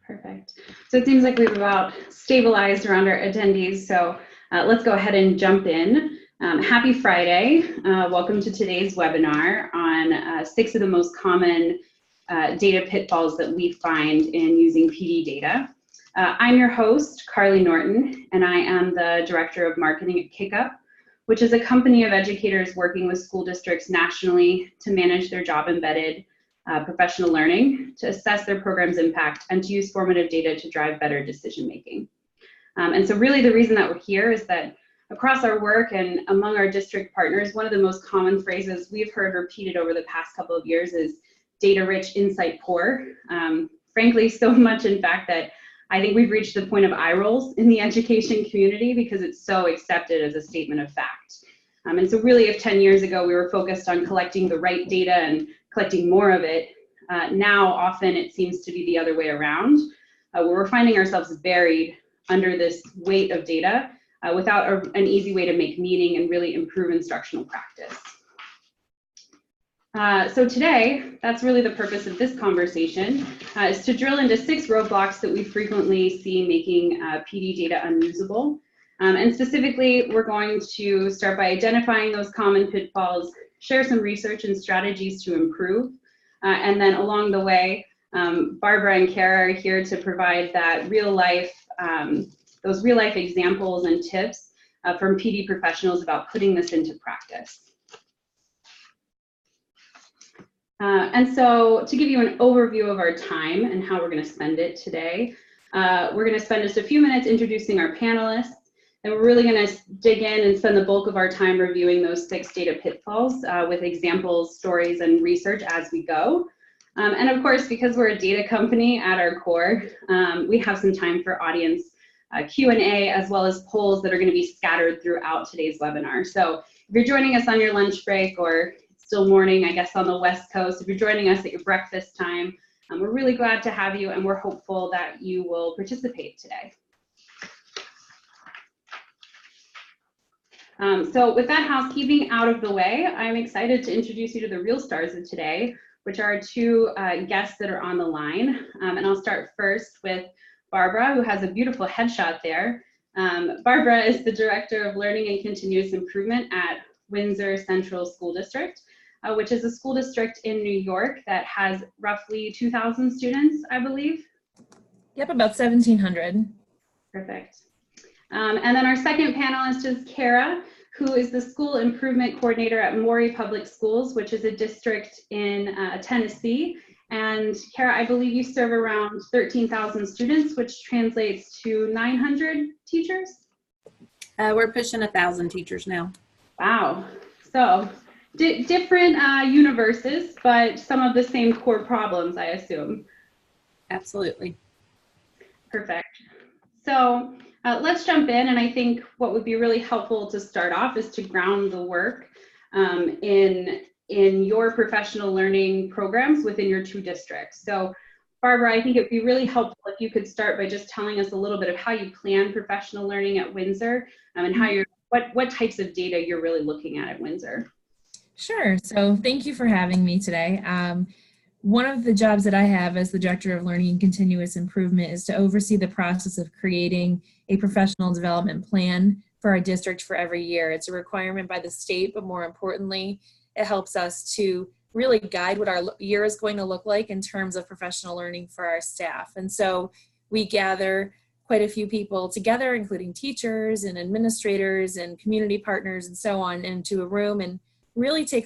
Perfect. So it seems like we've about stabilized around our attendees. So let's go ahead and jump in. Happy Friday. Welcome to today's webinar on 6 of the most common data pitfalls that we find in using PD data. I'm your host, Carly Norton, and I am the Director of Marketing at KickUp, which is a company of educators working with school districts nationally to manage their job-embedded professional learning, to assess their program's impact, and to use formative data to drive better decision-making. And so really the reason that we're here is that across our work and among our district partners, one of the most common phrases we've heard repeated over the past couple of years is data-rich, insight-poor. Frankly, so much in fact that I think we've reached the point of eye rolls in the education community because it's so accepted as a statement of fact. And so really if 10 years ago we were focused on collecting the right data and collecting more of it, now often it seems to be the other way around, where we're finding ourselves buried under this weight of data without an easy way to make meaning and really improve instructional practice. So today, that's really the purpose of this conversation, is to drill into 6 roadblocks that we frequently see making PD data unusable. And specifically, we're going to start by identifying those common pitfalls, share some research and strategies to improve, and then along the way, Barbara and Cara are here to provide that those real life examples and tips from PD professionals about putting this into practice. And so to give you an overview of our time and how we're going to spend it today, we're going to spend just a few minutes introducing our panelists, and we're really going to dig in and spend the bulk of our time reviewing those 6 data pitfalls with examples, stories, and research as we go. And of course, because we're a data company at our core, we have some time for audience Q&A as well as polls that are going to be scattered throughout today's webinar. So if you're joining us on your lunch break, or still morning, I guess, on the West Coast, if you're joining us at your breakfast time, we're really glad to have you, and we're hopeful that you will participate today. So with that housekeeping out of the way, I'm excited to introduce you to the real stars of today, which are 2 guests that are on the line. And I'll start first with Barbara, who has a beautiful headshot there. Barbara is the Director of Learning and Continuous Improvement at Windsor Central School District, which is a school district in New York that has roughly 2,000 students, I believe. Yep, about 1,700. Perfect. And then our second panelist is Cara, who is the School Improvement Coordinator at Maury Public Schools, which is a district in Tennessee. And Cara, I believe you serve around 13,000 students, which translates to 900 teachers? We're pushing 1,000 teachers now. Wow. So different universes, but some of the same core problems, I assume. Absolutely. Perfect. So let's jump in, and I think what would be really helpful to start off is to ground the work in your professional learning programs within your 2 districts. So Barbara, I think it would be really helpful if you could start by just telling us a little bit of how you plan professional learning at Windsor, and how what types of data you're really looking at Windsor. Sure. So thank you for having me today. One of the jobs that I have as the Director of Learning and Continuous Improvement is to oversee the process of creating a professional development plan for our district for every year. It's a requirement by the state, but more importantly, it helps us to really guide what our year is going to look like in terms of professional learning for our staff. And so we gather quite a few people together, including teachers and administrators and community partners and so on, into a room and really take,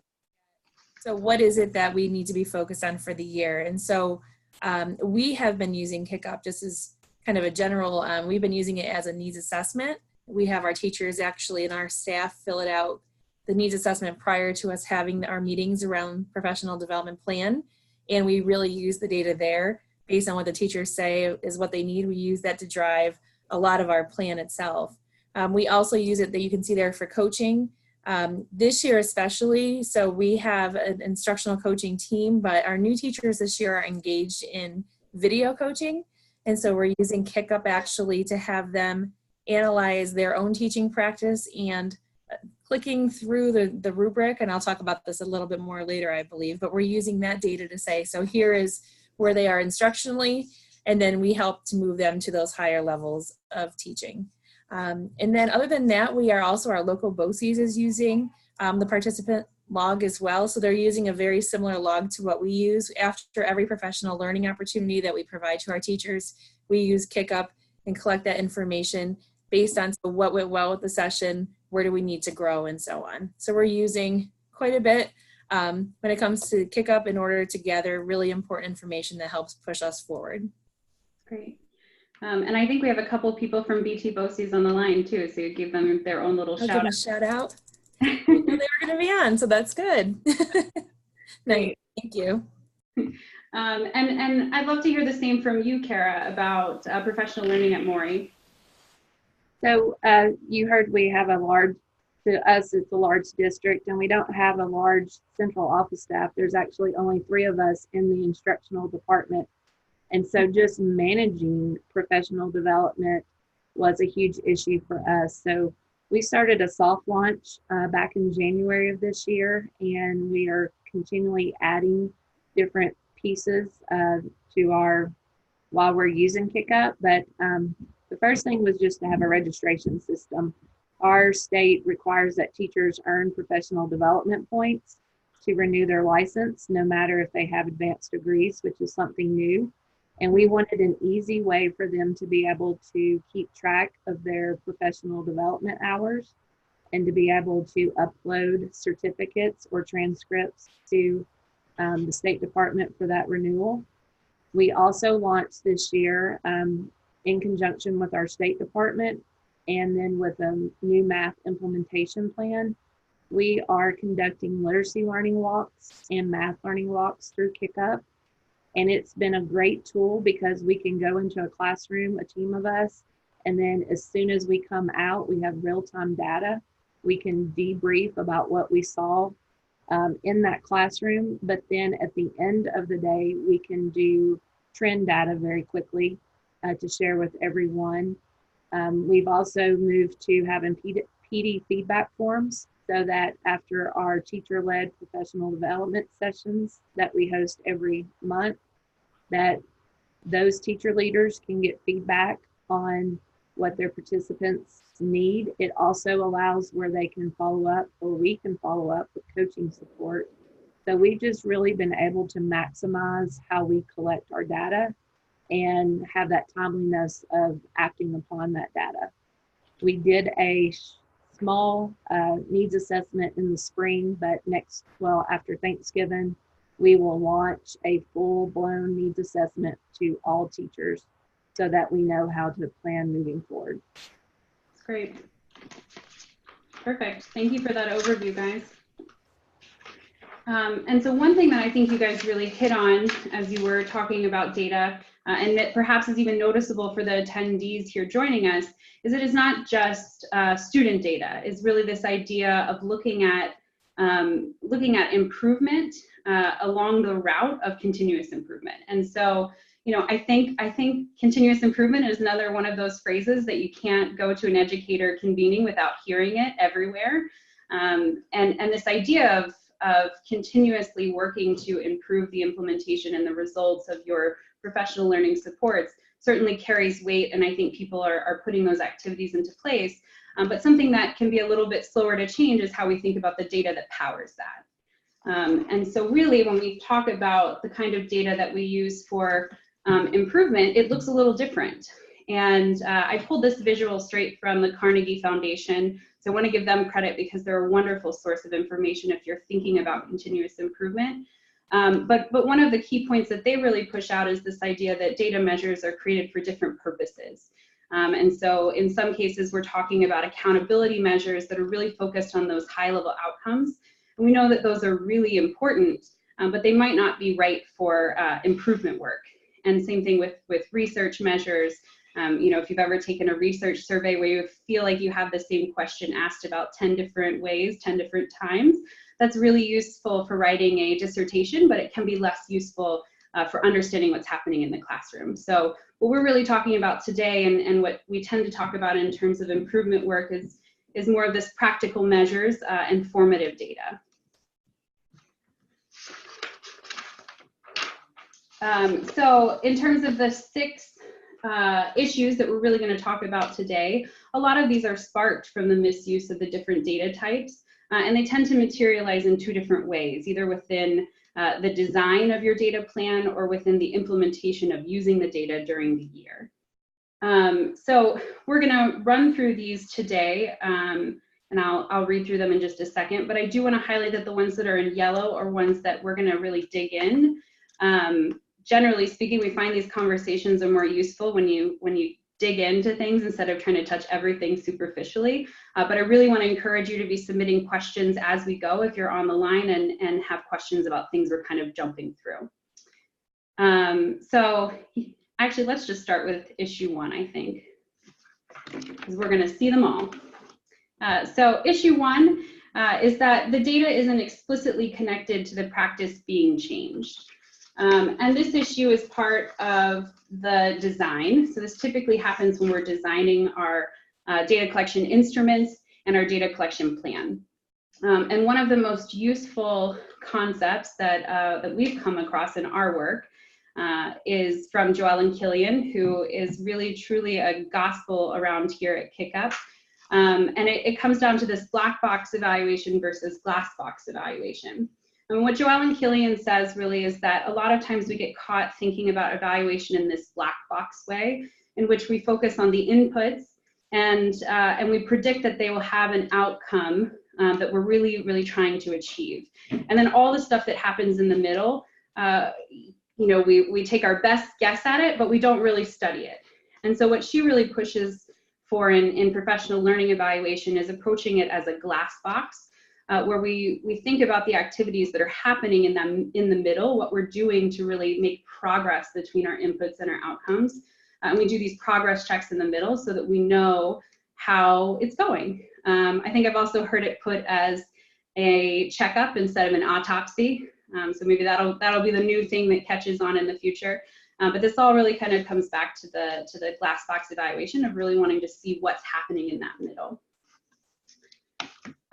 so what is it that we need to be focused on for the year? And so we have been using KickUp just as kind of a general, we've been using it as a needs assessment. We have our teachers actually and our staff fill it out, the needs assessment, prior to us having our meetings around professional development plan. And we really use the data there based on what the teachers say is what they need. We use that to drive a lot of our plan itself. We also use it, that you can see there, for coaching. This year especially, so we have an instructional coaching team, but our new teachers this year are engaged in video coaching. And so we're using KickUp actually to have them analyze their own teaching practice and clicking through the rubric, and I'll talk about this a little bit more later, I believe, but we're using that data to say, so here is where they are instructionally, and then we help to move them to those higher levels of teaching. And then other than that, we are also, our local BOCES is using the participant log as well. So they're using a very similar log to what we use. After every professional learning opportunity that we provide to our teachers, we use KickUp and collect that information based on what went well with the session, where do we need to grow, and so on. So we're using quite a bit when it comes to KickUp in order to gather really important information that helps push us forward. Great. And I think we have a couple people from BT BOCES on the line too, so you give them their own little I'll give a shout out. I didn't know they were going to be on, so that's good. Nice. Thank you. And I'd love to hear the same from you, Cara, about professional learning at Maury. So you heard we have a large, to us it's a large district, and we don't have a large central office staff. There's actually only 3 of us in the instructional department. And so just managing professional development was a huge issue for us. So we started a soft launch back in January of this year, and we are continually adding different pieces to our, while we're using KickUp. But the first thing was just to have a registration system. Our state requires that teachers earn professional development points to renew their license, no matter if they have advanced degrees, which is something new. And we wanted an easy way for them to be able to keep track of their professional development hours and to be able to upload certificates or transcripts to the State Department for that renewal. We also launched this year in conjunction with our State Department, and then with a new math implementation plan, we are conducting literacy learning walks and math learning walks through KickUp. And it's been a great tool because we can go into a classroom, a team of us, and then as soon as we come out, we have real-time data. We can debrief about what we saw in that classroom, but then at the end of the day, we can do trend data very quickly to share with everyone. We've also moved to having PD feedback forms, so that after our teacher-led professional development sessions that we host every month, that those teacher leaders can get feedback on what their participants need. It also allows where they can follow up, or we can follow up with coaching support. So we've just really been able to maximize how we collect our data and have that timeliness of acting upon that data. We did a small needs assessment in the spring, but after Thanksgiving, we will launch a full-blown needs assessment to all teachers so that we know how to plan moving forward. That's great. Perfect. Thank you for that overview, guys. And so one thing that I think you guys really hit on as you were talking about data, and that perhaps is even noticeable for the attendees here joining us, is it is not just student data. It's really this idea of looking at improvement along the route of continuous improvement. And so, you know, I think continuous improvement is another one of those phrases that you can't go to an educator convening without hearing it everywhere. And this idea of continuously working to improve the implementation and the results of your professional learning supports certainly carries weight, and I think people are putting those activities into place. But something that can be a little bit slower to change is how we think about the data that powers that. And so really, when we talk about the kind of data that we use for improvement, it looks a little different. And I pulled this visual straight from the Carnegie Foundation. So I want to give them credit because they're a wonderful source of information if you're thinking about continuous improvement. But one of the key points that they really push out is this idea that data measures are created for different purposes. And so in some cases, we're talking about accountability measures that are really focused on those high-level outcomes. And we know that those are really important, but they might not be right for improvement work. And same thing with research measures. You know, if you've ever taken a research survey where you feel like you have the same question asked about 10 different ways, 10 different times, that's really useful for writing a dissertation, but it can be less useful for understanding what's happening in the classroom. So what we're really talking about today, and what we tend to talk about in terms of improvement work, is more of this practical measures and formative data. So in terms of the 6 issues that we're really going to talk about today, a lot of these are sparked from the misuse of the different data types, and they tend to materialize in 2 different ways, either within the design of your data plan or within the implementation of using the data during the year. So we're going to run through these today, and I'll read through them in just a second, but I do want to highlight that the ones that are in yellow are ones that we're going to really dig in. Generally speaking, we find these conversations are more useful when you dig into things instead of trying to touch everything superficially. But I really want to encourage you to be submitting questions as we go if you're on the line and have questions about things we're kind of jumping through. So actually, let's just start with issue 1, I think, because we're going to see them all. So issue 1 is that the data isn't explicitly connected to the practice being changed. And this issue is part of the design. So this typically happens when we're designing our data collection instruments and our data collection plan. And one of the most useful concepts that we've come across in our work is from Joelle and Killian, who is really truly a gospel around here at KickUp. And it comes down to this black box evaluation versus glass box evaluation. And what Joelle and Killian says really is that a lot of times we get caught thinking about evaluation in this black box way, in which we focus on the inputs and we predict that they will have an outcome that we're really trying to achieve. And then all the stuff that happens in the middle, you know, we take our best guess at it, but we don't really study it. And so what she really pushes for in professional learning evaluation is approaching it as a glass box, where we think about the activities that are happening in the middle, what we're doing to really make progress between our inputs and our outcomes. And we do these progress checks in the middle so that we know how it's going. I think I've also heard it put as a checkup instead of an autopsy. So maybe that'll be the new thing that catches on in the future. But this all really kind of comes back to the glass box evaluation of really wanting to see what's happening in that middle.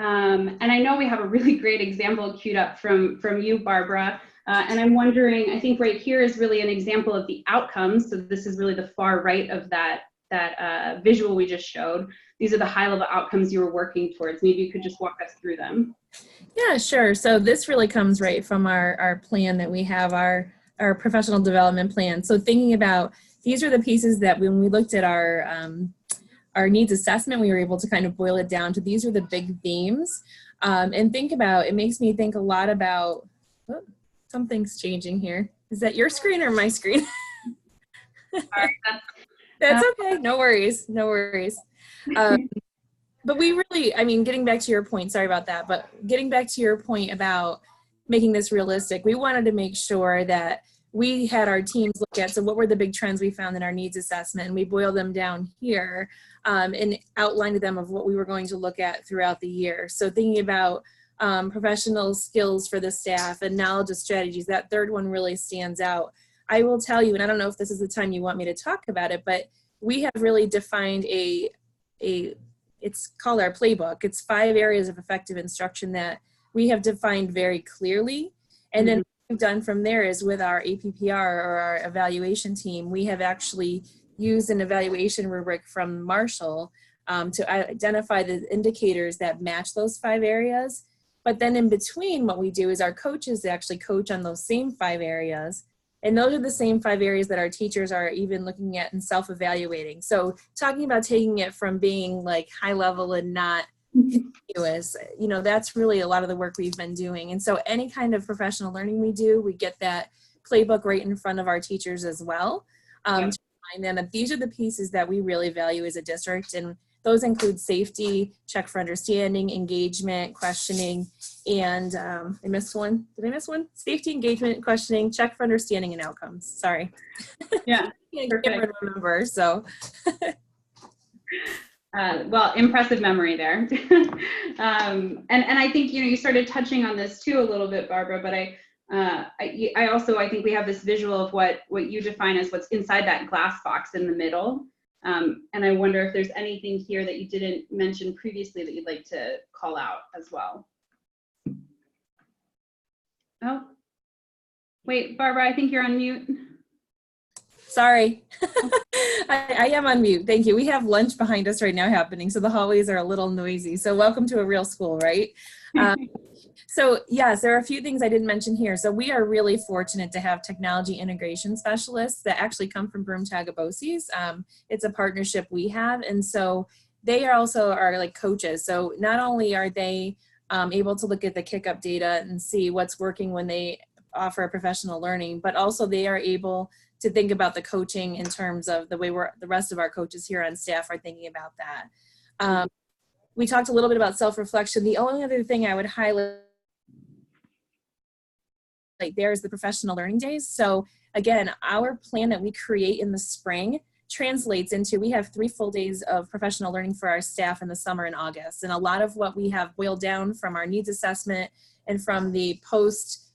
And I know we have a really great example queued up from you, Barbara. And I'm wondering, I think right here is really an example of the outcomes. So this is really the far right of that visual we just showed. These are the high-level outcomes you were working towards. Maybe you could just walk us through them. Yeah, sure. So this really comes right from our plan that we have, our professional development plan. So thinking about, these are the pieces that when we looked at our needs assessment, we were able to kind of boil it down to these are the big themes. And think about, it makes me think a lot about, oh, something's changing here. Is that your screen or my screen? Sorry, That's okay, no worries, no worries. But we really, I mean, getting back to your point, sorry about that, but getting back to your point about making this realistic, we wanted to make sure that we had our teams look at, so what were the big trends we found in our needs assessment, and we boiled them down here and outlined to them of what we were going to look at throughout the year. So thinking about professional skills for the staff and knowledge of strategies, that third one really stands out. I will tell you, and I don't know if this is the time you want me to talk about it, but we have really defined it's called our playbook. It's 5 areas of effective instruction that we have defined very clearly. And then what we've done from there is with our APPR or our evaluation team, we have actually used an evaluation rubric from Marshall to identify the indicators that match those 5 areas. But then in between, what we do is our coaches actually coach on those same 5 areas. And those are the same 5 areas that our teachers are even looking at and self-evaluating. So talking about taking it from being like high level and not continuous, you know, that's really a lot of the work we've been doing. And so any kind of professional learning we do, we get that playbook right in front of our teachers as well. To remind them that these are the pieces that we really value as a district. And those include safety, check for understanding, engagement, questioning, and I missed one. Did I miss one? Safety, engagement, questioning, check for understanding, and outcomes. Sorry. Yeah, I can't remember, so. Well, impressive memory there. And I think, you know, you started touching on this too a little bit, Barbara, but I also think we have this visual of what you define as what's inside that glass box in the middle. And I wonder if there's anything here that you didn't mention previously that you'd like to call out as well. Oh, Wait, Barbara, I think you're on mute. Sorry, I am on mute. Thank you. We have lunch behind us right now happening, so the hallways are a little noisy. So welcome to a real school, right? So yes, there are a few things I didn't mention here. So we are really fortunate to have technology integration specialists that actually come from Broome Tagabosis. It's a partnership we have, and so they are also our like coaches. So not only are they able to look at the kick-up data and see what's working when they offer professional learning, but also they are able to think about the coaching in terms of the way the rest of our coaches here on staff are thinking about that. We talked a little bit about self-reflection. The only other thing I would highlight there is the professional learning days. So again, our plan that we create in the spring translates into, we have 3 full days of professional learning for our staff in the summer and August. And a lot of what we have boiled down from our needs assessment and from the post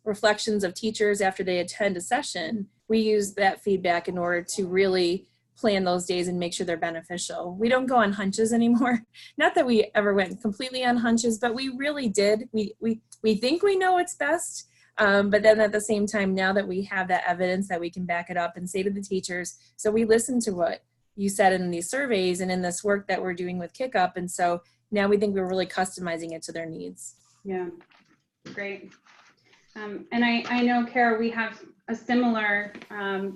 reflections of teachers after they attend a session, we use that feedback in order to really plan those days and make sure they're beneficial. We don't go on hunches anymore. Not that we ever went completely on hunches, but we really did. We think we know what's best, but then at the same time, now that we have that evidence that we can back it up and say to the teachers, so we listen to what you said in these surveys and in this work that we're doing with Kick Up, and so now we think we're really customizing it to their needs. Yeah, great. And I know, Cara, we have a similar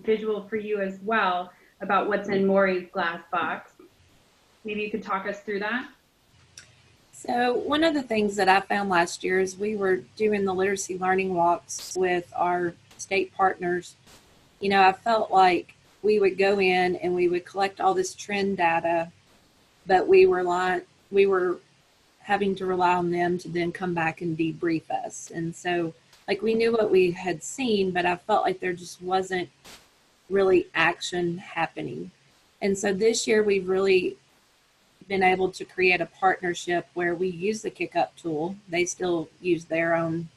visual for you as well about what's in Maury's glass box. Maybe you could talk us through that. So one of the things that I found last year is we were doing the literacy learning walks with our state partners. You know, I felt like we would go in and we would collect all this trend data, but we were having to rely on them to then come back and debrief us. And so like we knew what we had seen, but I felt like there just wasn't really action happening. And so this year we've really been able to create a partnership where we use the Kick Up tool. They still use their own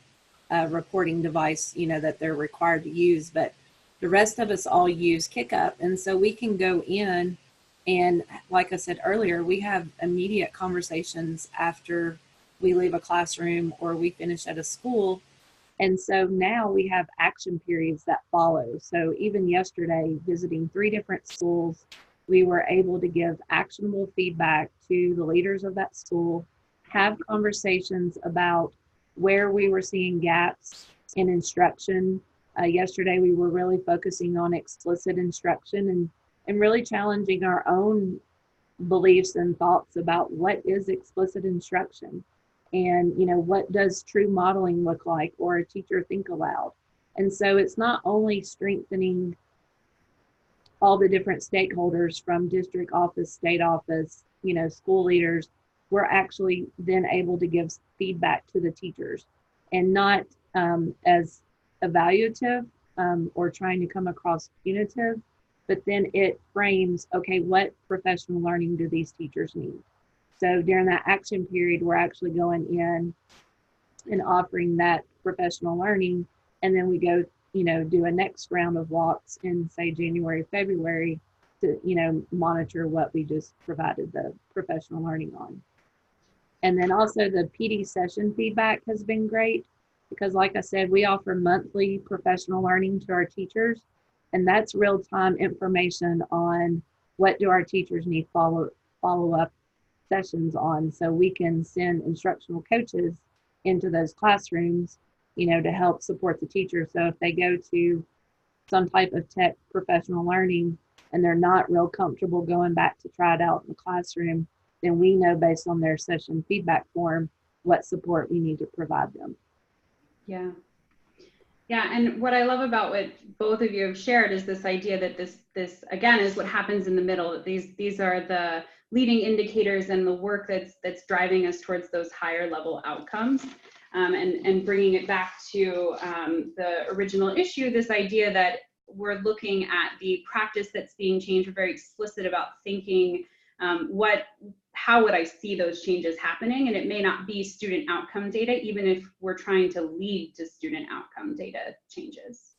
reporting device, you know, that they're required to use, but the rest of us all use Kick Up. And so we can go in and, like I said earlier, we have immediate conversations after we leave a classroom or we finish at a school. And so now we have action periods that follow. So even yesterday, visiting 3 different schools, we were able to give actionable feedback to the leaders of that school, have conversations about where we were seeing gaps in instruction. Yesterday, we were really focusing on explicit instruction and really challenging our own beliefs and thoughts about what is explicit instruction. And, you know, what does true modeling look like, or a teacher think aloud? And so it's not only strengthening all the different stakeholders from district office, state office, you know, school leaders, we're actually then able to give feedback to the teachers and not as evaluative or trying to come across punitive, but then it frames, okay, what professional learning do these teachers need? So during that action period, we're actually going in and offering that professional learning. And then we go, you know, do a next round of walks in, say, January, February to, you know, monitor what we just provided the professional learning on. And then also the PD session feedback has been great because, like I said, we offer monthly professional learning to our teachers. And that's real-time information on what do our teachers need follow-up sessions on, so we can send instructional coaches into those classrooms, you know, to help support the teachers. So if they go to some type of tech professional learning and they're not real comfortable going back to try it out in the classroom, then we know based on their session feedback form what support we need to provide them. Yeah. Yeah, and what I love about what both of you have shared is this idea that this again is what happens in the middle. These are the leading indicators and the work that's driving us towards those higher level outcomes, and bringing it back to the original issue, this idea that we're looking at the practice that's being changed. We're very explicit about thinking how would I see those changes happening? And it may not be student outcome data, even if we're trying to lead to student outcome data changes.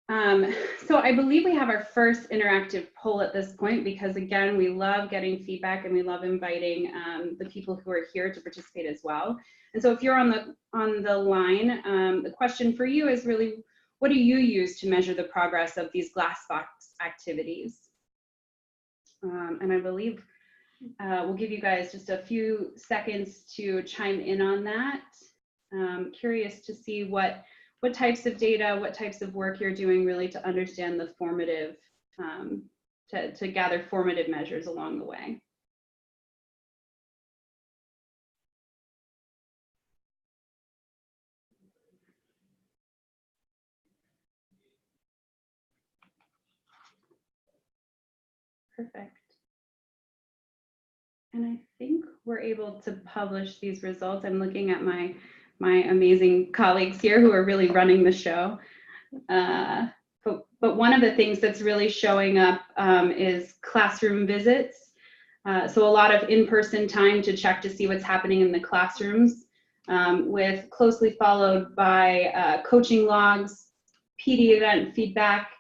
So I believe we have our first interactive poll at this point, because again, we love getting feedback and we love inviting the people who are here to participate as well. And so if you're on the line, the question for you is really, what do you use to measure the progress of these glass box activities? And I believe we'll give you guys just a few seconds to chime in on that. Curious to see what types of data, what types of work you're doing really to understand the formative, to gather formative measures along the way. Perfect. And I think we're able to publish these results. I'm looking at my amazing colleagues here who are really running the show. But one of the things that's really showing up is classroom visits. So a lot of in-person time to check to see what's happening in the classrooms, with closely followed by coaching logs, PD event feedback,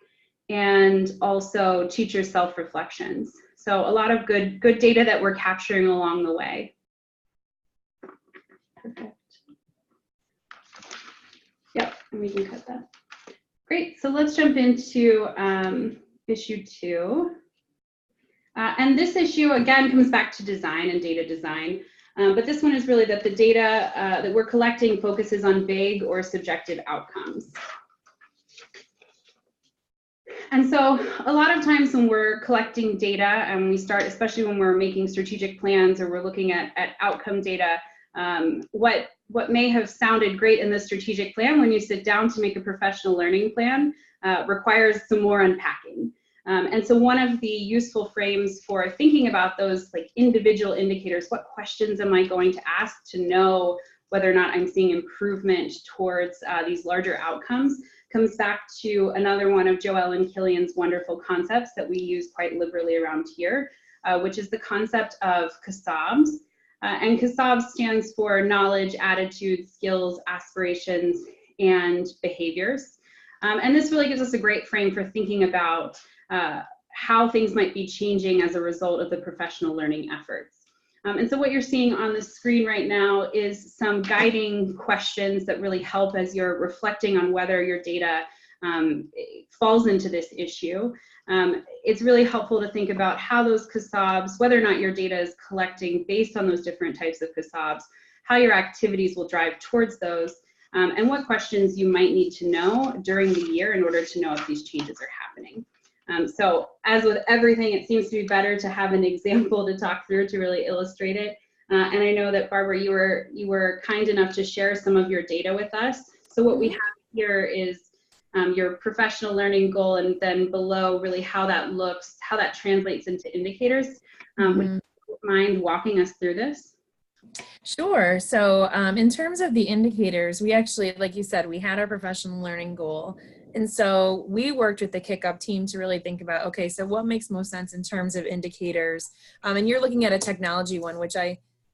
and also teacher self-reflections. So a lot of good data that we're capturing along the way. Perfect. Yep, and we can cut that. Great, so let's jump into issue 2. And this issue, again, comes back to design and data design. But this one is really that the data that we're collecting focuses on vague or subjective outcomes. And so a lot of times when we're collecting data and we start, especially when we're making strategic plans or we're looking at outcome data, what may have sounded great in the strategic plan, when you sit down to make a professional learning plan, requires some more unpacking. And so one of the useful frames for thinking about those like individual indicators, what questions am I going to ask to know whether or not I'm seeing improvement towards these larger outcomes, comes back to another one of Joelle and Killian's wonderful concepts that we use quite liberally around here, which is the concept of CASABs. And CASABs stands for knowledge, attitudes, skills, aspirations, and behaviors. And this really gives us a great frame for thinking about how things might be changing as a result of the professional learning efforts. And so what you're seeing on the screen right now is some guiding questions that really help as you're reflecting on whether your data falls into this issue. It's really helpful to think about how those CASABs, whether or not your data is collecting based on those different types of CASABs, how your activities will drive towards those, and what questions you might need to know during the year in order to know if these changes are happening. So as with everything, it seems to be better to have an example to talk through to really illustrate it. And I know that Barbara, you were kind enough to share some of your data with us. So what we have here is your professional learning goal, and then below really how that looks, how that translates into indicators. Would you mind walking us through this? Sure. So in terms of the indicators, we actually, like you said, we had our professional learning goal. And so we worked with the Kick-Up team to really think about, okay, so what makes most sense in terms of indicators? And you're looking at a technology one, which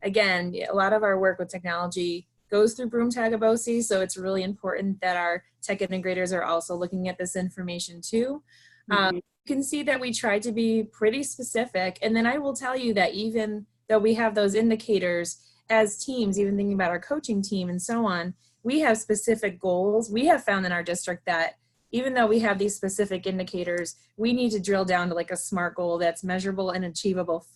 again, a lot of our work with technology goes through Broom-Tagabosi, so it's really important that our tech integrators are also looking at this information too. You can see that we tried to be pretty specific, and then I will tell you that even though we have those indicators as teams, even thinking about our coaching team and so on, we have specific goals. We have found in our district that even though we have these specific indicators, we need to drill down to like a SMART goal that's measurable and achievable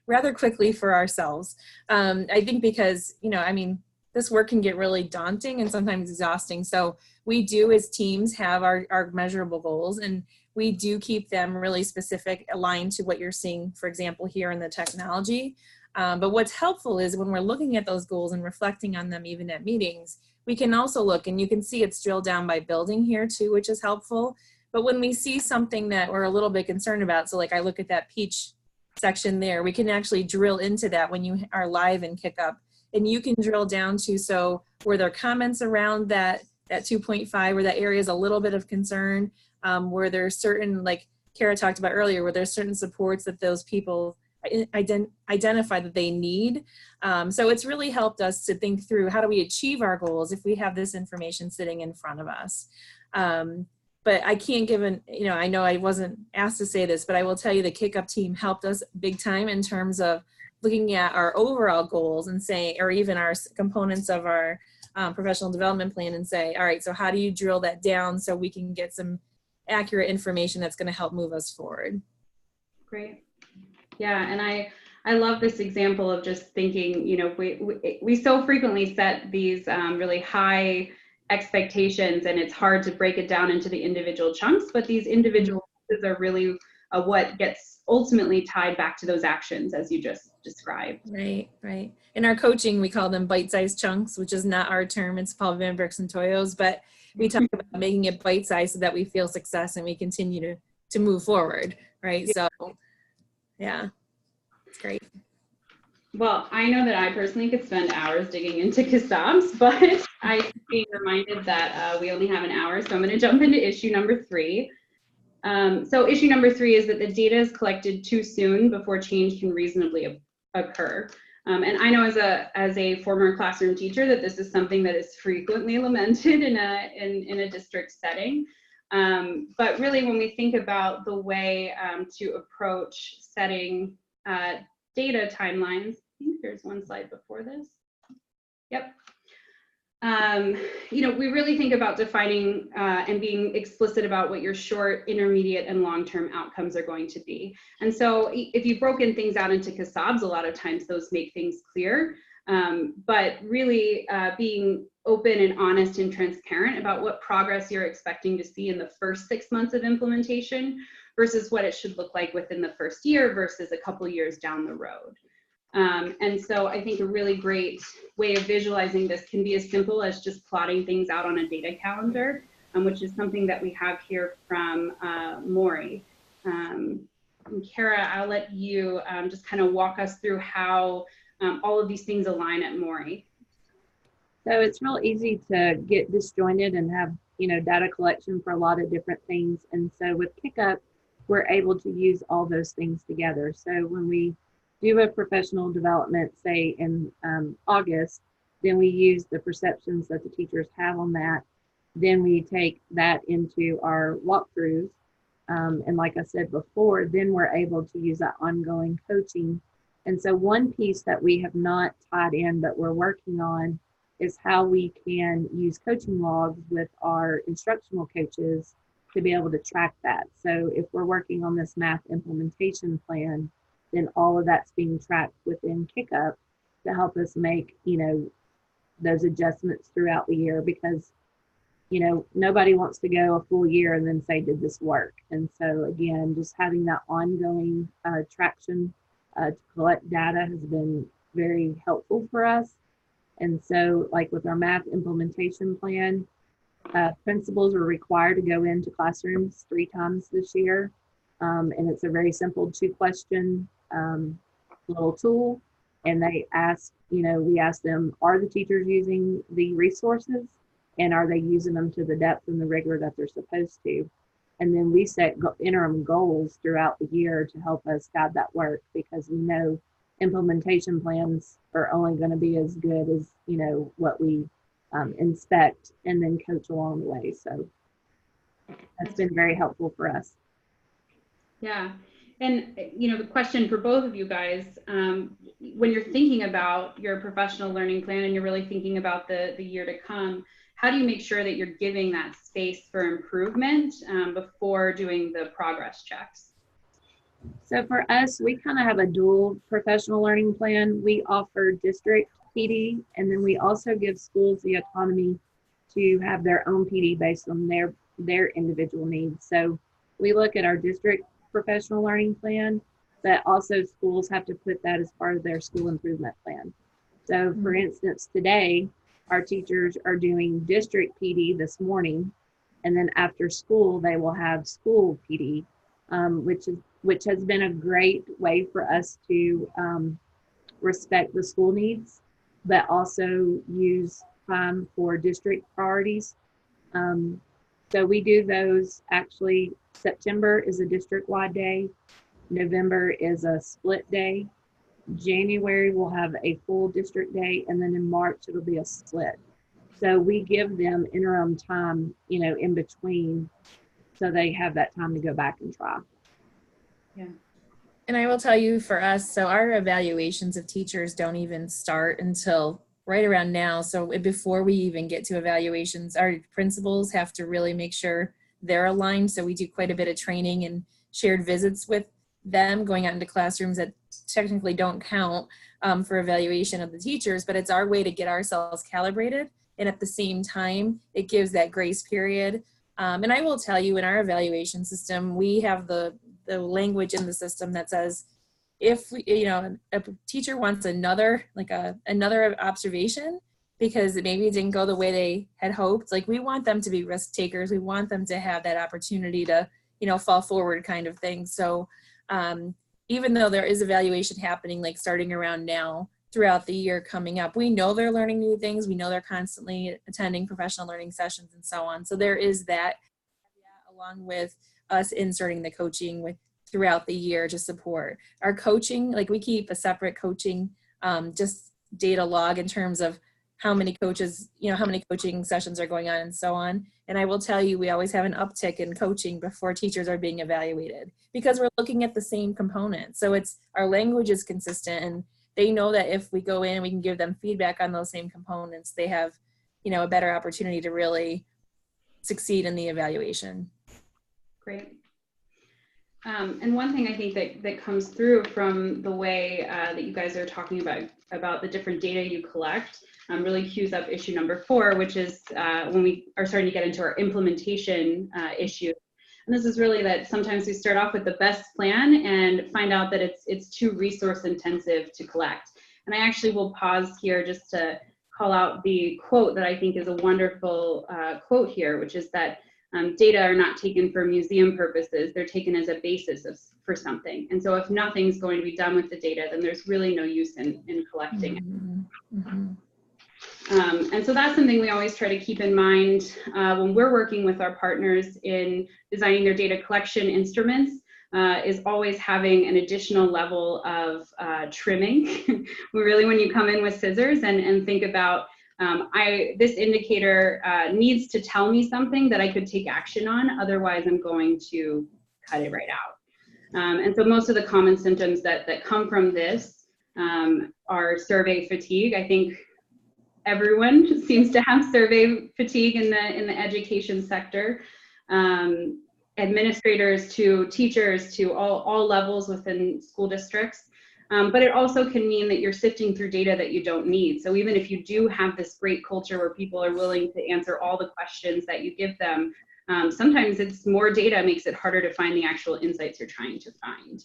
rather quickly for ourselves. I think because, I mean, this work can get really daunting and sometimes exhausting. So we do as teams have our measurable goals, and we do keep them really specific, aligned to what you're seeing, for example, here in the technology. But what's helpful is when we're looking at those goals and reflecting on them even at meetings, we can also look, and you can see it's drilled down by building here too, which is helpful. But when we see something that we're a little bit concerned about, so like I look at that peach section there, we can actually drill into that when you are live in Kick-Up. And you can drill down to, so were there comments around that 2.5 where that area is a little bit of concern? Were there certain, like Cara talked about earlier, were there certain supports that those people identify that they need? So it's really helped us to think through how do we achieve our goals if we have this information sitting in front of us. But but I can't give I know I wasn't asked to say this, but I will tell you the Kick Up team helped us big time in terms of looking at our overall goals and saying, or even our components of our professional development plan and say, all right, so how do you drill that down so we can get some accurate information that's going to help move us forward? Great. Yeah, and I love this example of just thinking, we so frequently set these really high expectations, and it's hard to break it down into the individual chunks, but these individual pieces are really what gets ultimately tied back to those actions as you just described. Right. In our coaching, we call them bite-sized chunks, which is not our term. It's Paul Van Brooks and Toyo's, but we talk about making it bite-sized so that we feel success and we continue to move forward, right? Yeah. So, yeah, it's great. Well, I know that I personally could spend hours digging into CASABs, but I keep being reminded that we only have an hour, so I'm going to jump into issue number 3. So issue number 3 is that the data is collected too soon before change can reasonably occur. And I know as a former classroom teacher that this is something that is frequently lamented in a district setting. But really, when we think about the way to approach setting data timelines, I think there's one slide before this. Yep. We really think about defining and being explicit about what your short, intermediate, and long-term outcomes are going to be. And so if you've broken things out into CASABs, a lot of times those make things clear. But really being open and honest and transparent about what progress you're expecting to see in the first 6 months of implementation versus what it should look like within the first year versus a couple years down the road. And so I think a really great way of visualizing this can be as simple as just plotting things out on a data calendar, which is something that we have here from Maury. Cara, I'll let you just kind of walk us through how all of these things align at Maury. So it's real easy to get disjointed and have, data collection for a lot of different things. And so with Pickup, we're able to use all those things together. So when we do a professional development, say in August, then we use the perceptions that the teachers have on that. Then we take that into our walkthroughs. And like I said before, then we're able to use that ongoing coaching. And so one piece that we have not tied in, but we're working on, is how we can use coaching logs with our instructional coaches to be able to track that. So if we're working on this math implementation plan, then all of that's being tracked within Kickup to help us make, those adjustments throughout the year, because, nobody wants to go a full year and then say, did this work? And so again, just having that ongoing traction to collect data has been very helpful for us. And so like with our math implementation plan, principals are required to go into classrooms 3 times this year. And it's a very simple 2-question little tool. And they ask, we ask them, are the teachers using the resources? And are they using them to the depth and the rigor that they're supposed to? And then we set interim goals throughout the year to help us guide that work, because we know implementation plans are only going to be as good as, what we inspect and then coach along the way. So that's been very helpful for us. Yeah. And, the question for both of you guys, when you're thinking about your professional learning plan and you're really thinking about the year to come, how do you make sure that you're giving that space for improvement before doing the progress checks? So for us, we kind of have a dual professional learning plan. We offer district PD, and then we also give schools the autonomy to have their own PD based on their individual needs. So we look at our district professional learning plan, but also schools have to put that as part of their school improvement plan. So for instance, today, our teachers are doing district PD this morning, and then after school, they will have school PD, which has been a great way for us to respect the school needs, but also use time for district priorities. So we do those. Actually, September is a district-wide day. November is a split day. January will have a full district day, and then in March it'll be a split. So we give them interim time, in between, so they have that time to go back and try. Yeah. And I will tell you for us, so our evaluations of teachers don't even start until right around now. So before we even get to evaluations, our principals have to really make sure they're aligned. So we do quite a bit of training and shared visits with them, going out into classrooms that technically don't count for evaluation of the teachers, but it's our way to get ourselves calibrated. And at the same time, it gives that grace period. And I will tell you, in our evaluation system, we have the language in the system that says, if a teacher wants another observation because maybe it didn't go the way they had hoped, like, we want them to be risk takers. We want them to have that opportunity to, fall forward kind of thing. So even though there is evaluation happening, like starting around now throughout the year coming up, we know they're learning new things. We know they're constantly attending professional learning sessions and so on. So there is that, along with us inserting the coaching throughout the year to support our coaching. Like, we keep a separate coaching just data log in terms of how many coaches, how many coaching sessions are going on and so on. And I will tell you, we always have an uptick in coaching before teachers are being evaluated because we're looking at the same components. So it's, our language is consistent, and they know that if we go in and we can give them feedback on those same components, they have, a better opportunity to really succeed in the evaluation. Great. And one thing I think that comes through from the way that you guys are talking about the different data you collect really cues up issue number 4, which is when we are starting to get into our implementation issue. And this is really that sometimes we start off with the best plan and find out that it's too resource intensive to collect. And I actually will pause here just to call out the quote that I think is a wonderful quote here, which is that data are not taken for museum purposes, they're taken as a basis for something. And so if nothing's going to be done with the data, then there's really no use in collecting it. Mm-hmm. And so that's something we always try to keep in mind when we're working with our partners in designing their data collection instruments, is always having an additional level of trimming. When you come in with scissors and think about, this indicator needs to tell me something that I could take action on, otherwise I'm going to cut it right out. And so most of the common symptoms that come from this are survey fatigue. I think everyone seems to have survey fatigue in the education sector. Administrators to teachers to all levels within school districts. But it also can mean that you're sifting through data that you don't need. So even if you do have this great culture where people are willing to answer all the questions that you give them, sometimes it's more data makes it harder to find the actual insights you're trying to find.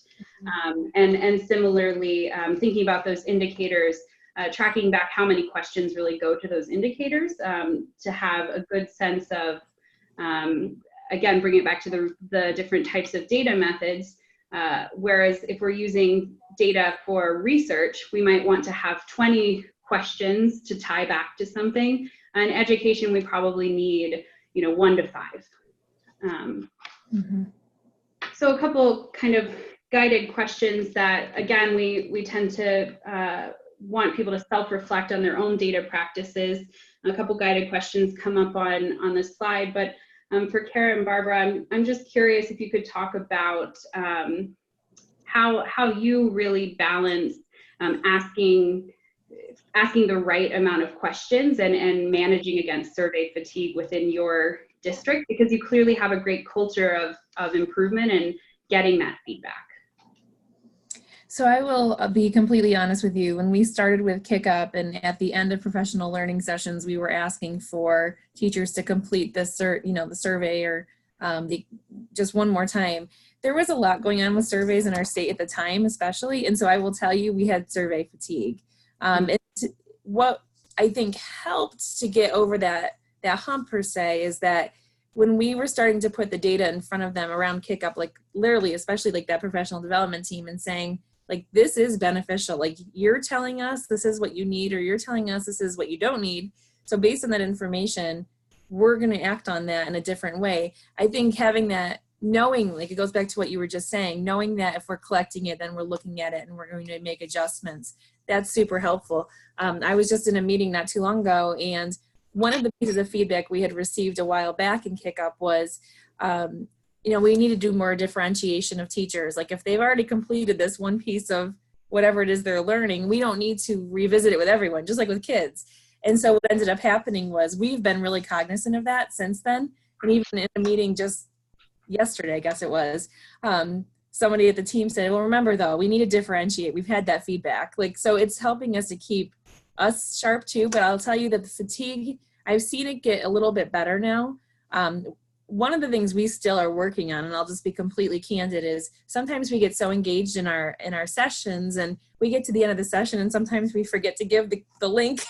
And similarly, thinking about those indicators, tracking back how many questions really go to those indicators to have a good sense of, again, bring it back to the different types of data methods. Whereas if we're using data for research, we might want to have 20 questions to tie back to something. In education, we probably need, 1 to 5. So a couple kind of guided questions that, again, we tend to want people to self-reflect on their own data practices. A couple guided questions come up on this slide, but for Cara and Barbara, I'm just curious if you could talk about how you really balance asking the right amount of questions and managing against survey fatigue within your district, because you clearly have a great culture of improvement and getting that feedback. So I will be completely honest with you. When we started with Kick Up and at the end of professional learning sessions, we were asking for teachers to complete the survey or just one more time. There was a lot going on with surveys in our state at the time, especially. And so I will tell you, we had survey fatigue. What I think helped to get over that hump per se is that when we were starting to put the data in front of them around Kick Up, like literally, especially like that professional development team, and saying, like, this is beneficial. Like, you're telling us this is what you need, or you're telling us this is what you don't need. So based on that information, we're going to act on that in a different way. I think having that, knowing, like, it goes back to what you were just saying, knowing that if we're collecting it, then we're looking at it and we're going to make adjustments. That's super helpful. I was just in a meeting not too long ago, and one of the pieces of feedback we had received a while back in Kick Up was we need to do more differentiation of teachers. Like if they've already completed this one piece of whatever it is they're learning, we don't need to revisit it with everyone, just like with kids. And so what ended up happening was we've been really cognizant of that since then. And even in a meeting just yesterday, I guess it was, somebody at the team said, well, remember though, we need to differentiate. We've had that feedback. Like, so it's helping us to keep us sharp too, but I'll tell you that the fatigue, I've seen it get a little bit better now. One of the things we still are working on, and I'll just be completely candid, is sometimes we get so engaged in our sessions, and we get to the end of the session and sometimes we forget to give the link.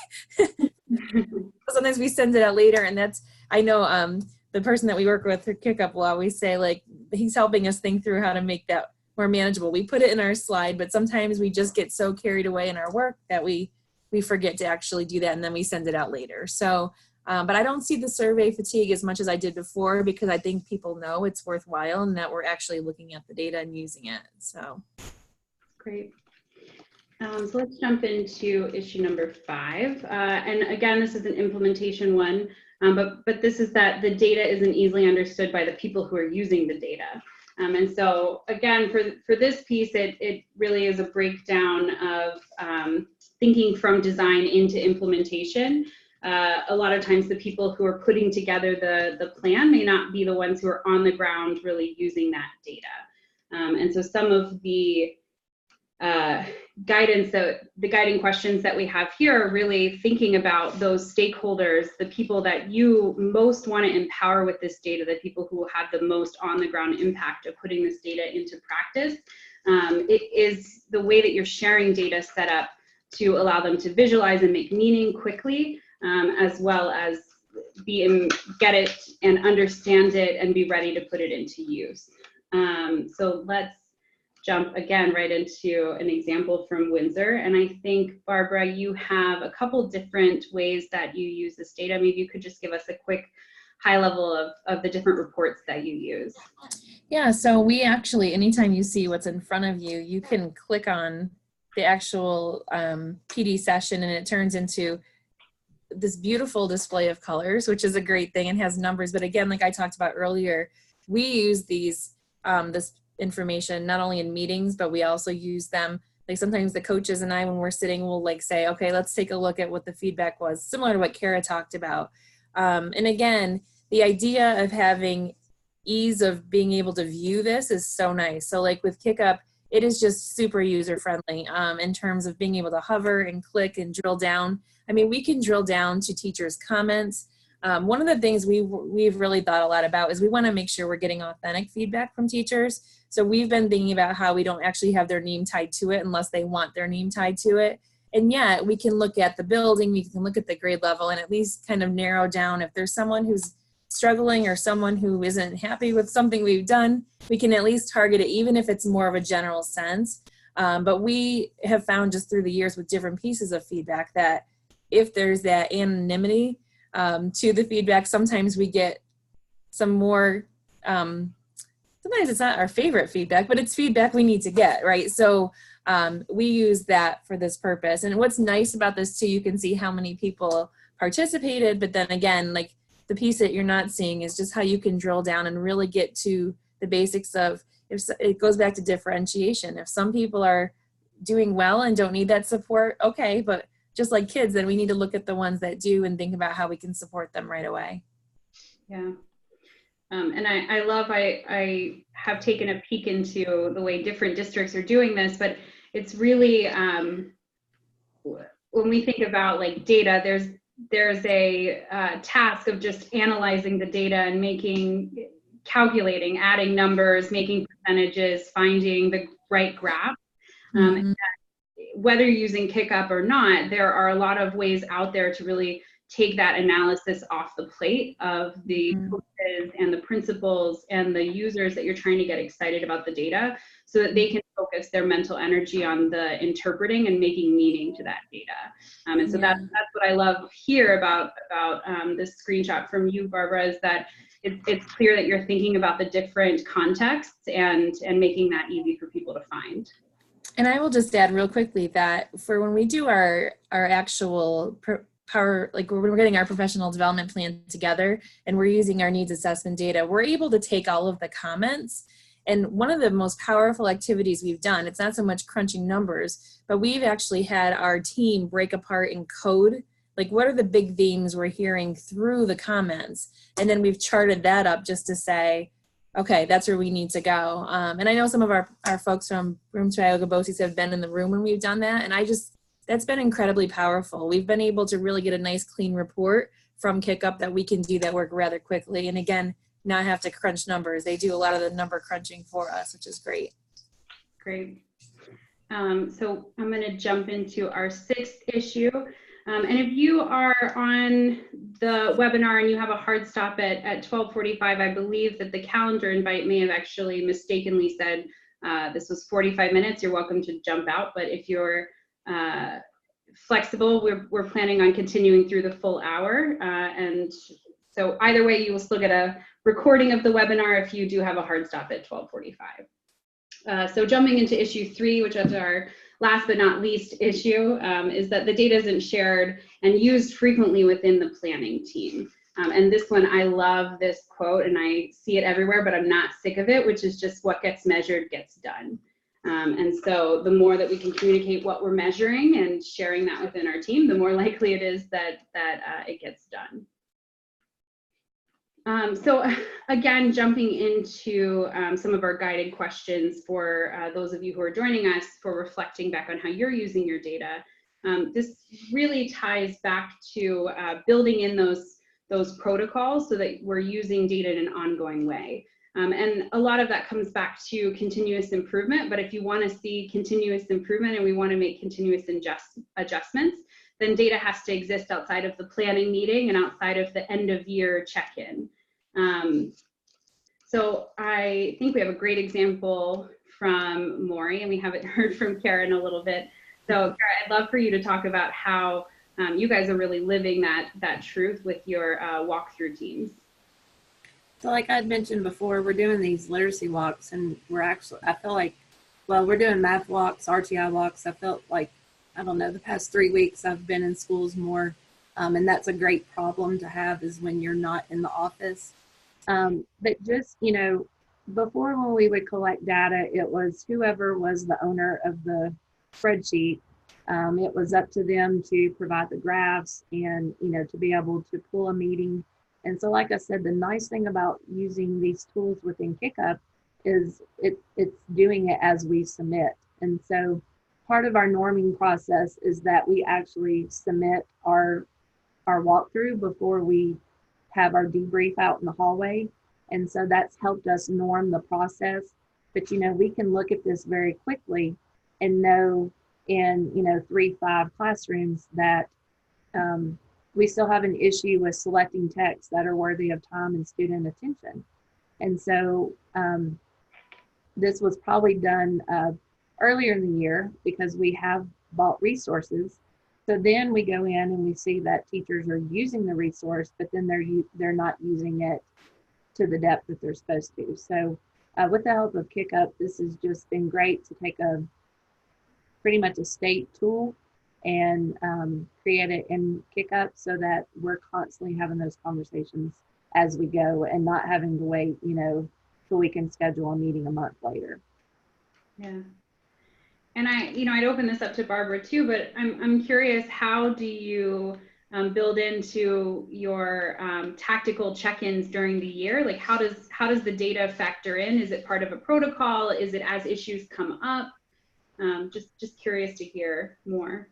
Sometimes we send it out later, and that's, I know the person that we work with for Kick-Up will always say, like, he's helping us think through how to make that more manageable. We put it in our slide, but sometimes we just get so carried away in our work that we forget to actually do that, and then we send it out later. So, but I don't see the survey fatigue as much as I did before, because I think people know it's worthwhile and that we're actually looking at the data and using it. So great. So let's jump into issue number 5. And again, this is an implementation one, but this is that the data isn't easily understood by the people who are using the data. And so again, for this piece, it really is a breakdown of thinking from design into implementation. A lot of times the people who are putting together the plan may not be the ones who are on the ground really using that data. And so some of the guidance, the guiding questions that we have here are really thinking about those stakeholders, the people that you most want to empower with this data, the people who will have the most on the ground impact of putting this data into practice. It is the way that you're sharing data set up to allow them to visualize and make meaning quickly, as well as get it and understand it and be ready to put it into use. So let's jump again right into an example from Windsor. And I think, Barbara, you have a couple different ways that you use this data. Maybe you could just give us a quick high level of the different reports that you use. Yeah, so we actually, anytime you see what's in front of you, you can click on the actual PD session and it turns into this beautiful display of colors, which is a great thing and has numbers. But again, like I talked about earlier, we use these, this information not only in meetings, but we also use them, like sometimes the coaches and I, when we're sitting, will like say, okay, let's take a look at what the feedback was, similar to what Cara talked about. And again, the idea of having ease of being able to view this is so nice. So like with Kick-Up, it is just super user friendly in terms of being able to hover and click and drill down. I mean, we can drill down to teachers' comments. One of the things we've really thought a lot about is we want to make sure we're getting authentic feedback from teachers. So we've been thinking about how we don't actually have their name tied to it unless they want their name tied to it. And yet we can look at the building, we can look at the grade level and at least kind of narrow down if there's someone who's struggling or someone who isn't happy with something we've done, we can at least target it, even if it's more of a general sense. But we have found just through the years with different pieces of feedback that if there's that anonymity to the feedback, sometimes we get some more, sometimes it's not our favorite feedback, but it's feedback we need to get, right? So we use that for this purpose. And what's nice about this too, you can see how many people participated, but then again, like the piece that you're not seeing is just how you can drill down and really get to the basics of, if it goes back to differentiation. If some people are doing well and don't need that support, okay, but just like kids, then we need to look at the ones that do and think about how we can support them right away. Yeah. And I love, I have taken a peek into the way different districts are doing this, but it's really, when we think about like data, there's a task of just analyzing the data and calculating, adding numbers, making percentages, finding the right graph. And whether you're using Kick-Up or not, there are a lot of ways out there to really take that analysis off the plate of the coaches and the principals and the users that you're trying to get excited about the data so that they can focus their mental energy on the interpreting and making meaning to that data. And so that's what I love here about this screenshot from you, Barbara, is that it's clear that you're thinking about the different contexts and making that easy for people to find. And I will just add real quickly that for when we do our actual we're getting our professional development plan together and we're using our needs assessment data, we're able to take all of the comments. And one of the most powerful activities we've done, it's not so much crunching numbers, but we've actually had our team break apart in code, like what are the big themes we're hearing through the comments? And then we've charted that up just to say, okay, that's where we need to go. And I know some of our folks from Room Tioga BOCES have been in the room when we've done that. And that's been incredibly powerful. We've been able to really get a nice clean report from KickUp that we can do that work rather quickly. And again, not have to crunch numbers. They do a lot of the number crunching for us, which is great. Great. So I'm going to jump into our 6th issue. And if you are on the webinar and you have a hard stop at 12:45, I believe that the calendar invite may have actually mistakenly said this was 45 minutes. You're welcome to jump out, but if you're flexible, we're planning on continuing through the full hour. And so either way, you will still get a recording of the webinar if you do have a hard stop at 12:45. So jumping into issue 3, which is our last but not least issue, is that the data isn't shared and used frequently within the planning team. And this one, I love this quote, and I see it everywhere, but I'm not sick of it, which is just what gets measured gets done. And so the more that we can communicate what we're measuring and sharing that within our team, the more likely it is that it gets done. So again, jumping into some of our guided questions for those of you who are joining us for reflecting back on how you're using your data. This really ties back to building in those protocols so that we're using data in an ongoing way. And a lot of that comes back to continuous improvement, but if you want to see continuous improvement and we want to make continuous adjustments, then data has to exist outside of the planning meeting and outside of the end of year check-in. So I think we have a great example from Maury, and we haven't heard from Cara in a little bit. So Cara, I'd love for you to talk about how you guys are really living that truth with your walkthrough teams. So like I'd mentioned before, we're doing these literacy walks, and I feel like, well, we're doing math walks, RTI walks. I felt like, I don't know, the past 3 weeks I've been in schools more, and that's a great problem to have, is when you're not in the office. But just, you know, before when we would collect data, it was whoever was the owner of the spreadsheet. It was up to them to provide the graphs and, you know, to be able to pull a meeting. And so, like I said, the nice thing about using these tools within KickUp is it's doing it as we submit. And so part of our norming process is that we actually submit our walkthrough before we have our debrief out in the hallway. And so that's helped us norm the process. But, you know, we can look at this very quickly and know in, you know, 3-5 classrooms that we still have an issue with selecting texts that are worthy of time and student attention. And so this was probably done earlier in the year because we have bought resources. So then we go in and we see that teachers are using the resource, but then they're not using it to the depth that they're supposed to. So with the help of KickUp, this has just been great to take pretty much a state tool and create it in KickUp so that we're constantly having those conversations as we go and not having to wait, you know, till we can schedule a meeting a month later. Yeah. And I'd open this up to Barbara too, but I'm curious, how do you build into your tactical check-ins during the year? Like, how does the data factor in? Is it part of a protocol? Is it as issues come up? Just curious to hear more.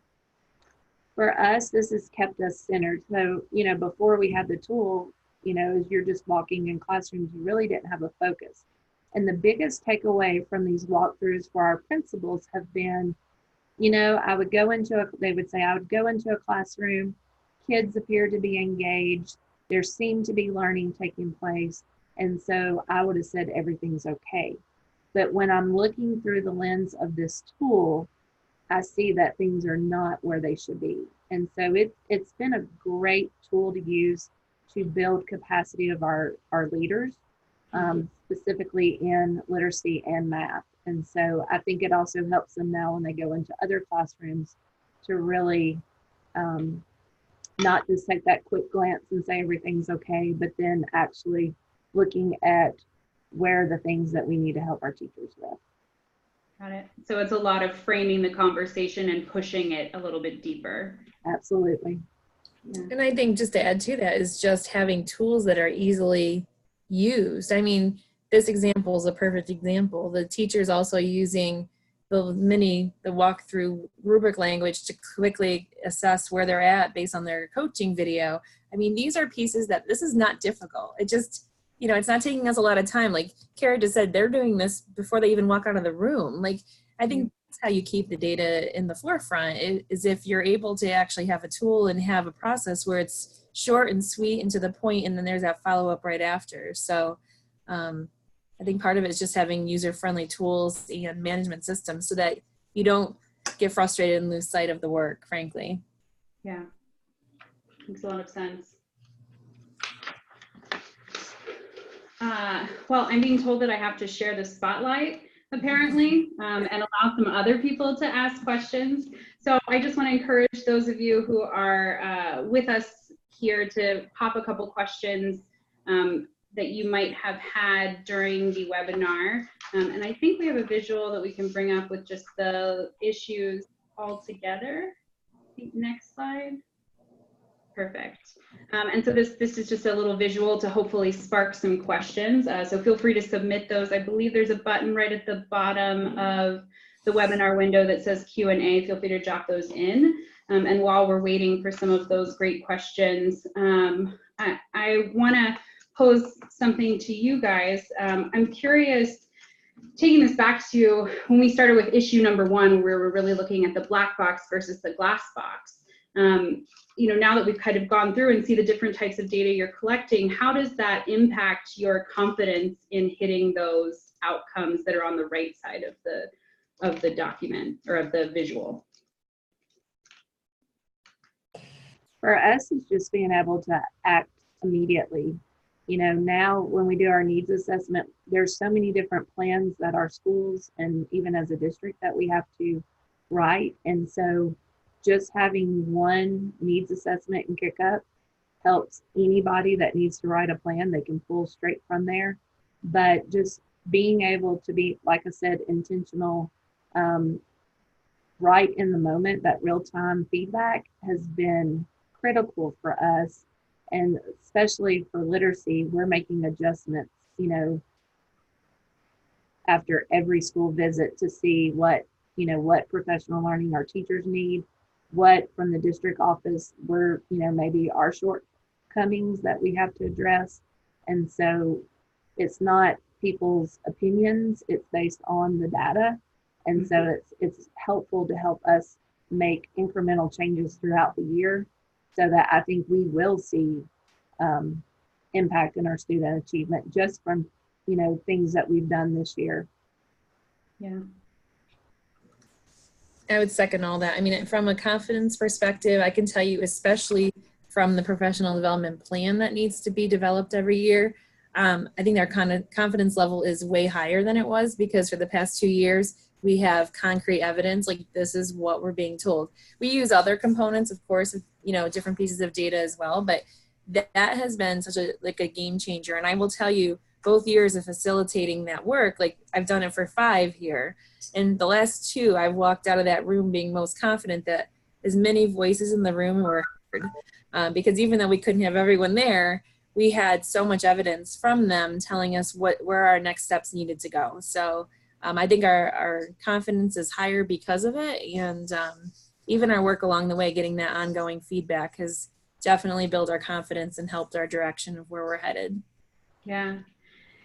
For us, this has kept us centered. So, you know, before we had the tool, you know, as you're just walking in classrooms, you really didn't have a focus. And the biggest takeaway from these walkthroughs for our principals have been, you know, they would say, I would go into a classroom, kids appeared to be engaged, there seemed to be learning taking place. And so I would have said everything's okay. But when I'm looking through the lens of this tool, I see that things are not where they should be. And so it's been a great tool to use to build capacity of our leaders, specifically in literacy and math. And so I think it also helps them now when they go into other classrooms to really not just take that quick glance and say everything's okay, but then actually looking at where are the things that we need to help our teachers with. Got it. So it's a lot of framing the conversation and pushing it a little bit deeper. Absolutely. Yeah. And I think just to add to that is just having tools that are easily used. I mean, this example is a perfect example. The teacher's also using the walkthrough rubric language to quickly assess where they're at based on their coaching video. I mean, these are pieces that this is not difficult. It just, you know, it's not taking us a lot of time. Like Cara just said, they're doing this before they even walk out of the room. Like, I think that's how you keep the data in the forefront, is if you're able to actually have a tool and have a process where it's short and sweet and to the point, and then there's that follow-up right after. So I think part of it is just having user-friendly tools and management systems so that you don't get frustrated and lose sight of the work, frankly. Yeah, makes a lot of sense. Well, I'm being told that I have to share the spotlight, apparently, and allow some other people to ask questions. So I just want to encourage those of you who are with us here to pop a couple questions that you might have had during the webinar. And I think we have a visual that we can bring up with just the issues all together. I think next slide. Perfect. And so this is just a little visual to hopefully spark some questions. So feel free to submit those. I believe there's a button right at the bottom of the webinar window that says Q&A. Feel free to jot those in. And while we're waiting for some of those great questions, I want to pose something to you guys. I'm curious, taking this back to when we started with issue number 1, where we're really looking at the black box versus the glass box. You know, now that we've kind of gone through and see the different types of data you're collecting, how does that impact your confidence in hitting those outcomes that are on the right side of the document or of the visual? For us, it's just being able to act immediately. You know, now when we do our needs assessment, there's so many different plans that our schools and even as a district that we have to write. And so just having one needs assessment and kick up helps anybody that needs to write a plan. They can pull straight from there. But just being able to be, like I said, intentional, right in the moment, that real-time feedback has been critical for us. And especially for literacy, we're making adjustments, you know, after every school visit to see what professional learning our teachers need, what from the district office were, you know, maybe our shortcomings that we have to address. And so it's not people's opinions, it's based on the data. And so it's helpful to help us make incremental changes throughout the year, so that I think we will see impact in our student achievement just from, you know, things that we've done this year. Yeah. I would second all that. I mean, from a confidence perspective, I can tell you, especially from the professional development plan that needs to be developed every year, I think our confidence level is way higher than it was, because for the past 2 years, we have concrete evidence, like this is what we're being told. We use other components, of course, you know, different pieces of data as well, but that has been such a game changer. And I will tell you, both years of facilitating that work, like I've done it for 5 here. And the last 2, I've walked out of that room being most confident that as many voices in the room were heard. Because even though we couldn't have everyone there, we had so much evidence from them telling us where our next steps needed to go. So I think our confidence is higher because of it. And even our work along the way, getting that ongoing feedback has definitely built our confidence and helped our direction of where we're headed. Yeah.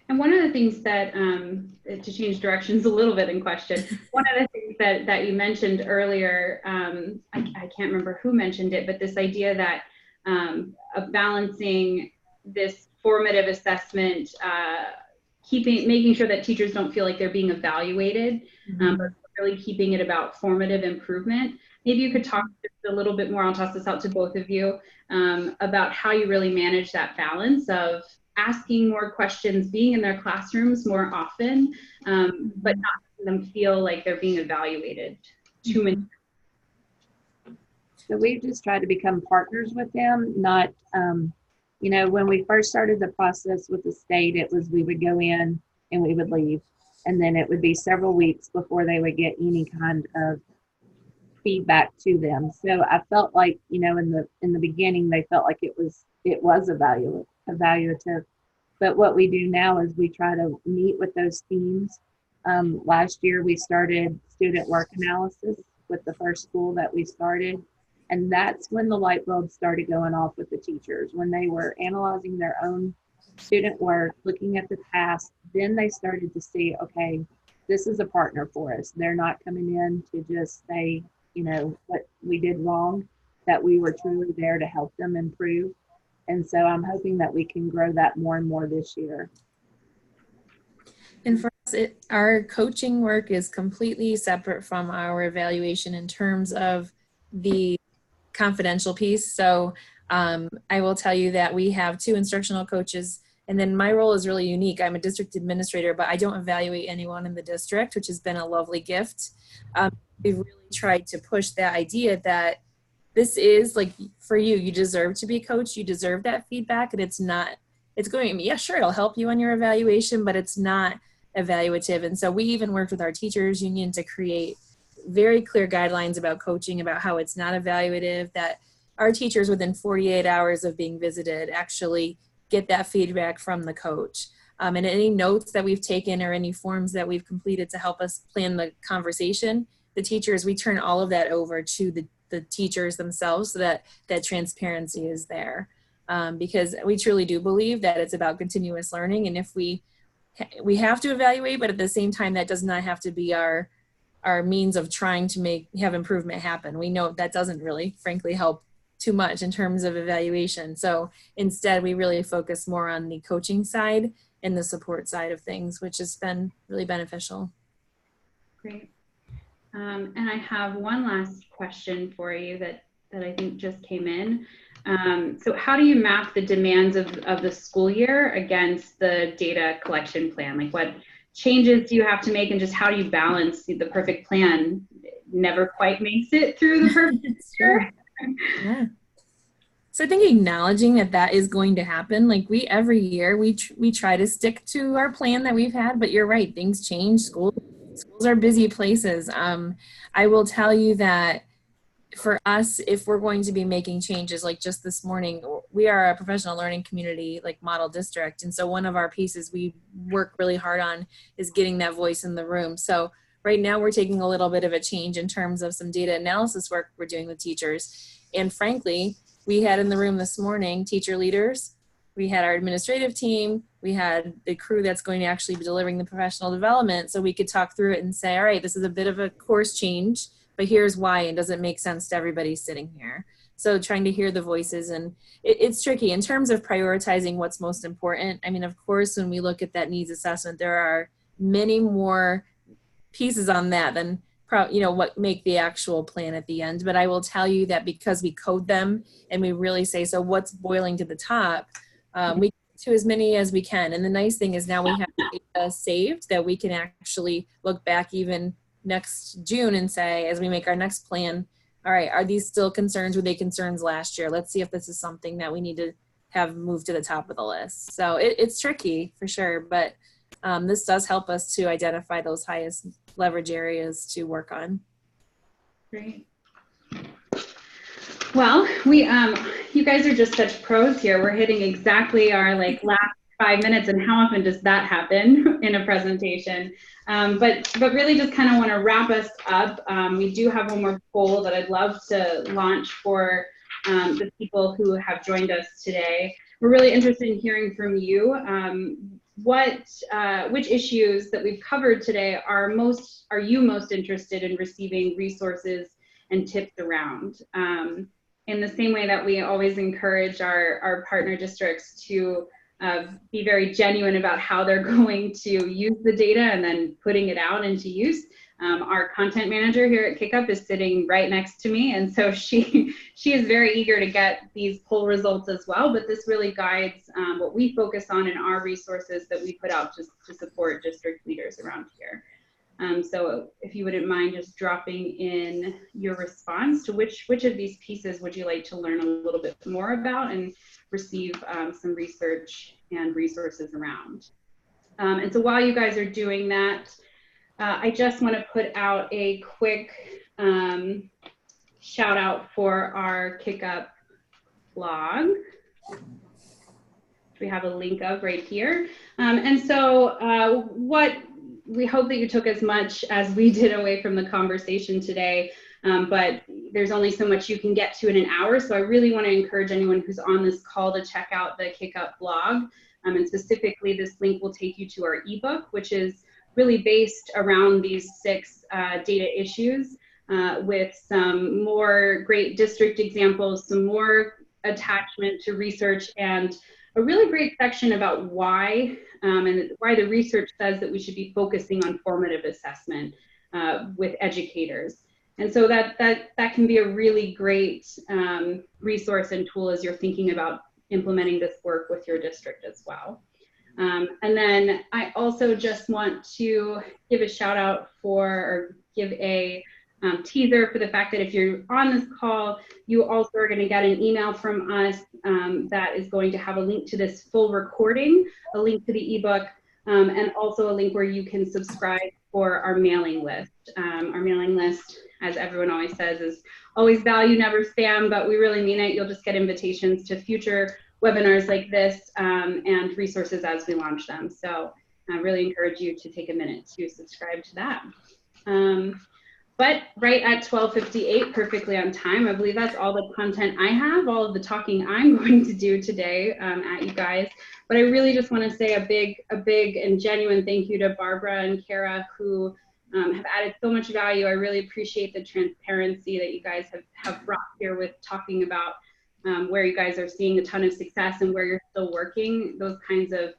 And one of the things that, to change directions a little bit in question, one of the things that you mentioned earlier, I can't remember who mentioned it, but this idea that of balancing this formative assessment, making sure that teachers don't feel like they're being evaluated, but really keeping it about formative improvement. Maybe you could talk just a little bit more, I'll toss this out to both of you, about how you really manage that balance of asking more questions, being in their classrooms more often, but not making them feel like they're being evaluated too many. So we've just tried to become partners with them, not, you know, when we first started the process with the state, it was we would go in and we would leave. And then it would be several weeks before they would get any kind of feedback to them. So I felt like, you know, in the beginning, they felt like it was evaluative. But what we do now is we try to meet with those teams. Last year, we started student work analysis with the first school that we started. And that's when the light bulbs started going off with the teachers. When they were analyzing their own student work, looking at the past, then they started to see, okay, this is a partner for us. They're not coming in to just say, you know, what we did wrong, that we were truly there to help them improve. And so I'm hoping that we can grow that more and more this year. And for us, our coaching work is completely separate from our evaluation in terms of the confidential piece. So I will tell you that we have 2 instructional coaches, and then my role is really unique. I'm a district administrator, but I don't evaluate anyone in the district, which has been a lovely gift. We've really tried to push that idea that this is like, for you, you deserve to be coached, you deserve that feedback, and it's going, yeah, sure, it'll help you on your evaluation, but it's not evaluative. And so we even worked with our teachers union to create very clear guidelines about coaching, about how it's not evaluative, that our teachers within 48 hours of being visited actually get that feedback from the coach. And any notes that we've taken or any forms that we've completed to help us plan the conversation, the teachers, we turn all of that over to the teachers themselves so that that transparency is there. Because we truly do believe that it's about continuous learning. And if we have to evaluate, but at the same time, that does not have to be our means of trying to have improvement happen. We know that doesn't really, frankly, help too much in terms of evaluation. So instead, we really focus more on the coaching side and the support side of things, which has been really beneficial. Great. And I have one last question for you that I think just came in. So how do you map the demands of the school year against the data collection plan? Like, what changes do you have to make, and just how do you balance the perfect plan? Never quite makes it through the perfect year. Yeah. So I think acknowledging that is going to happen. Like every year we try to stick to our plan that we've had, but you're right, things change. Schools are busy places. I will tell you that for us, if we're going to be making changes, like just this morning, we are a professional learning community, like model district. And so one of our pieces we work really hard on is getting that voice in the room. So right now we're taking a little bit of a change in terms of some data analysis work we're doing with teachers. And frankly, we had in the room this morning, teacher leaders, we had our administrative team, we had the crew that's going to actually be delivering the professional development, so we could talk through it and say, all right, this is a bit of a course change, but here's why, and does it make sense to everybody sitting here? So trying to hear the voices, and it's tricky in terms of prioritizing what's most important. I mean, of course, when we look at that needs assessment, there are many more pieces on that than what make the actual plan at the end. But I will tell you that because we code them and we really say, so what's boiling to the top, we get to as many as we can. And the nice thing is now we have data saved that we can actually look back even next June and say, as we make our next plan, all right, are these still concerns? Were they concerns last year? Let's see if this is something that we need to have moved to the top of the list. So it's tricky for sure, but this does help us to identify those highest leverage areas to work on. Great. Well, you guys are just such pros here. We're hitting exactly our last 5 minutes, and how often does that happen in a presentation? But really just kind of want to wrap us up. We do have one more poll that I'd love to launch for the people who have joined us today. We're really interested in hearing from you. Which issues that we've covered today are you most interested in receiving resources and tips around? In the same way that we always encourage our partner districts to be very genuine about how they're going to use the data and then putting it out into use. Our content manager here at KickUp is sitting right next to me, and so she is very eager to get these poll results as well, but this really guides what we focus on in our resources that we put out to support district leaders around here. So if you wouldn't mind just dropping in your response to which of these pieces would you like to learn a little bit more about and receive some research and resources around. And so while you guys are doing that, I just want to put out a quick shout out for our Kick-Up blog. We have a link of right here. And so what we hope that you took as much as we did away from the conversation today, but there's only so much you can get to in an hour. So I really want to encourage anyone who's on this call to check out the Kick-Up blog. And specifically, this link will take you to our ebook, which is really based around these 6 data issues with some more great district examples, some more attachment to research, and a really great section about why and why the research says that we should be focusing on formative assessment with educators. And so that can be a really great resource and tool as you're thinking about implementing this work with your district as well. And then I also just want to give a shout out for, or give a teaser for the fact that if you're on this call, you also are going to get an email from us that is going to have a link to this full recording, a link to the ebook, and also a link where you can subscribe for our mailing list. Our mailing list, as everyone always says, is always value, never spam, but we really mean it. You'll just get invitations to future webinars like this and resources as we launch them. So I really encourage you to take a minute to subscribe to that. But right at 12:58, perfectly on time, I believe that's all the content I have, all of the talking I'm going to do today at you guys. But I really just want to say a big and genuine thank you to Barbara and Cara, who have added so much value. I really appreciate the transparency that you guys have brought here with talking about where you guys are seeing a ton of success and where you're still working. Those kinds of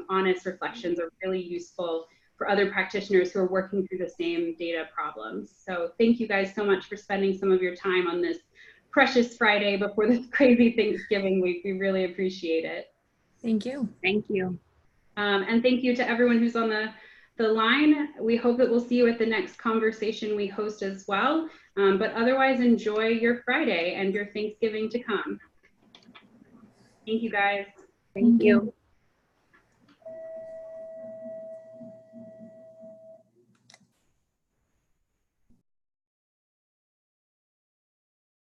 honest reflections are really useful for other practitioners who are working through the same data problems. So thank you guys so much for spending some of your time on this precious Friday before this crazy Thanksgiving week. We really appreciate it. Thank you. Thank you. And thank you to everyone who's on the line. We hope that we'll see you at the next conversation we host as well. But otherwise, enjoy your Friday and your Thanksgiving to come. Thank you, guys. Thank you.